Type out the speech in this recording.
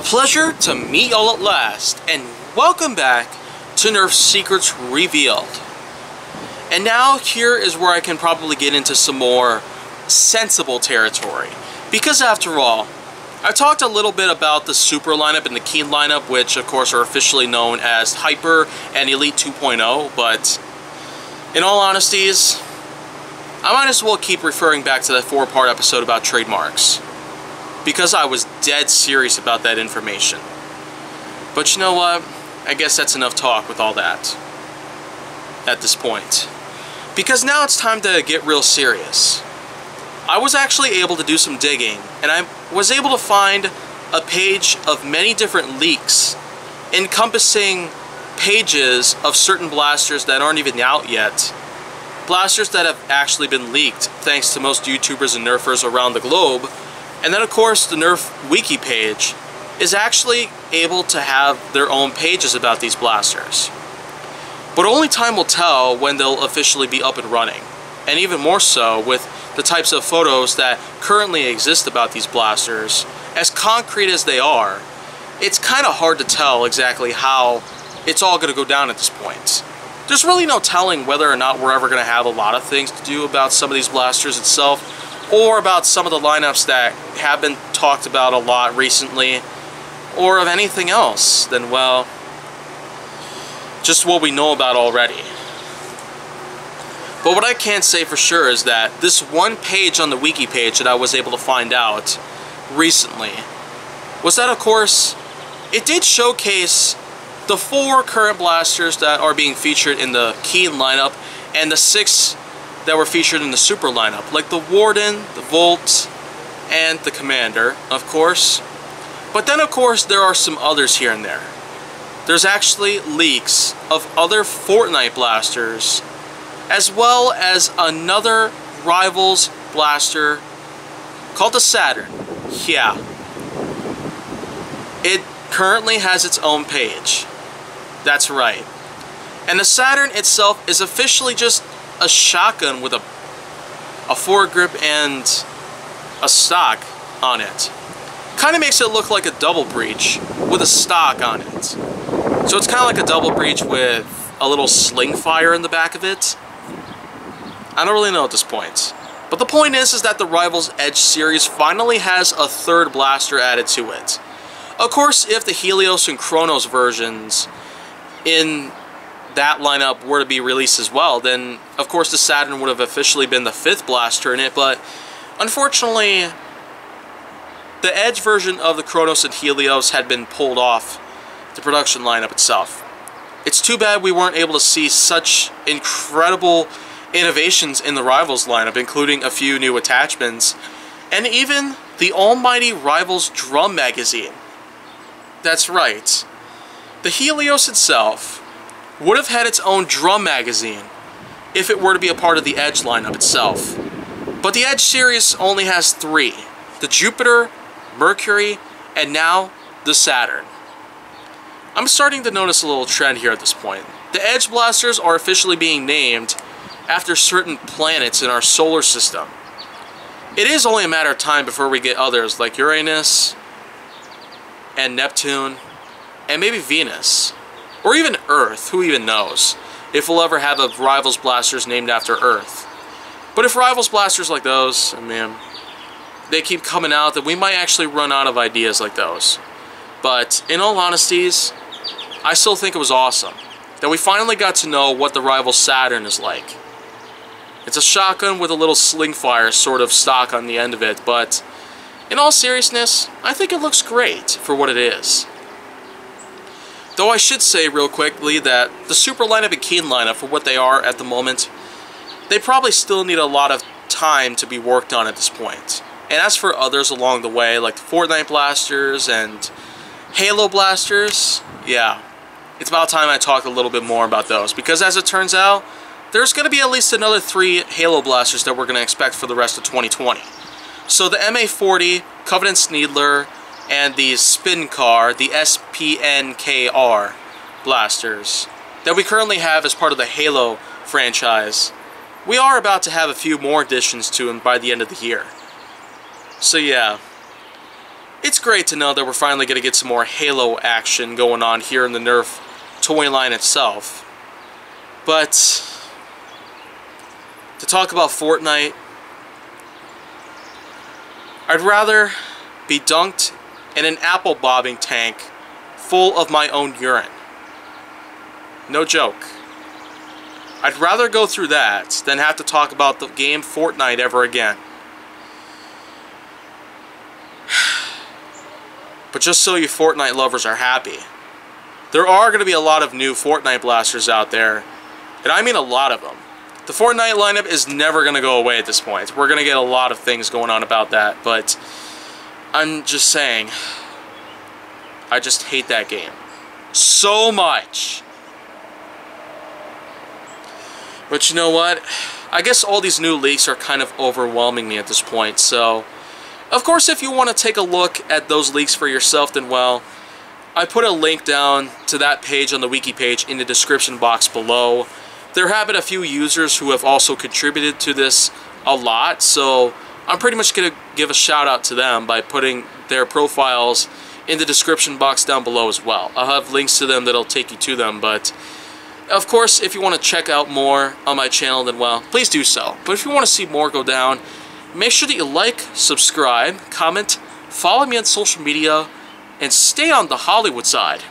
pleasure to meet y'all at last, and welcome back to Nerf Secrets Revealed. And now here is where I can probably get into some more sensible territory, because after all, I talked a little bit about the Super lineup and the Keen lineup, which of course are officially known as Hyper and Elite 2.0, but in all honesties, I might as well keep referring back to that 4-part episode about trademarks, because I was dead serious about that information. But you know what? I guess that's enough talk with all that at this point. Because now it's time to get real serious. I was actually able to do some digging, and I was able to find a page of many different leaks encompassing pages of certain blasters that aren't even out yet. Blasters that have actually been leaked thanks to most YouTubers and Nerfers around the globe. And then of course the Nerf wiki page is actually able to have their own pages about these blasters. But only time will tell when they'll officially be up and running. And even more so with the types of photos that currently exist about these blasters. As concrete as they are, it's kind of hard to tell exactly how it's all going to go down at this point. There's really no telling whether or not we're ever going to have a lot of things to do about some of these blasters itself, or about some of the lineups that have been talked about a lot recently, or of anything else than, well, just what we know about already. But what I can say for sure is that this one page on the wiki page that I was able to find out recently was that, of course, it did showcase the 4 current blasters that are being featured in the Keen lineup and the 6 that were featured in the Super lineup, like the Warden, the Volt, and the Commander, of course. But then, of course, there are some others here and there. There's actually leaks of other Fortnite blasters, as well as another Rivals blaster called the Saturn. Yeah. It currently has its own page. That's right. And the Saturn itself is officially just a shotgun with a foregrip and a stock on it. Kind of makes it look like a double breach with a stock on it. So it's kind of like a double breach with a little sling fire in the back of it. I don't really know at this point. But the point is that the Rivals Edge series finally has a 3rd blaster added to it. Of course, if the Helios and Chronos versions in that lineup were to be released as well, then of course the Saturn would have officially been the 5th blaster in it, but unfortunately the Edge version of the Chronos and Helios had been pulled off the production lineup itself. It's too bad we weren't able to see such incredible innovations in the Rivals lineup, including a few new attachments, and even the almighty Rivals drum magazine. That's right. The Helios itself would have had its own drum magazine if it were to be a part of the Edge lineup itself. But the Edge series only has 3. The Jupiter, Mercury, and now the Saturn. I'm starting to notice a little trend here at this point. The Edge blasters are officially being named after certain planets in our solar system. It is only a matter of time before we get others like Uranus and Neptune and maybe Venus. Or even Earth, who even knows, if we'll ever have a Rivals blasters named after Earth. But if Rivals blasters like those, I mean, they keep coming out, then we might actually run out of ideas like those. But in all honesties, I still think it was awesome that we finally got to know what the Rivals Saturn is like. It's a shotgun with a little sling fire sort of stock on the end of it, but in all seriousness, I think it looks great for what it is. Though I should say real quickly that the Super lineup and Keen lineup, for what they are at the moment, they probably still need a lot of time to be worked on at this point. And as for others along the way, like the Fortnite blasters and Halo blasters, yeah, it's about time I talked a little bit more about those, because as it turns out, there's going to be at least another 3 Halo blasters that we're going to expect for the rest of 2020. So the MA40, Covenant Sneedler, and the Spin Car, the SPNKR blasters that we currently have as part of the Halo franchise. We are about to have a few more additions to them by the end of the year. So yeah, it's great to know that we're finally going to get some more Halo action going on here in the Nerf toy line itself. But to talk about Fortnite, I'd rather be dunked in an apple bobbing tank full of my own urine. No joke. I'd rather go through that than have to talk about the game Fortnite ever again. But just so you Fortnite lovers are happy, there are going to be a lot of new Fortnite blasters out there, and I mean a lot of them. The Fortnite lineup is never going to go away at this point. We're going to get a lot of things going on about that, but I'm just saying, I just hate that game so much. But you know what? I guess all these new leaks are kind of overwhelming me at this point, so of course if you want to take a look at those leaks for yourself, then well, I put a link down to that page on the wiki page in the description box below. There have been a few users who have also contributed to this a lot, so I'm pretty much going to give a shout out to them by putting their profiles in the description box down below as well. I'll have links to them that'll take you to them, but of course if you want to check out more on my channel, then well, please do so. But if you want to see more go down, make sure that you like, subscribe, comment, follow me on social media, and stay on the Hollywood side.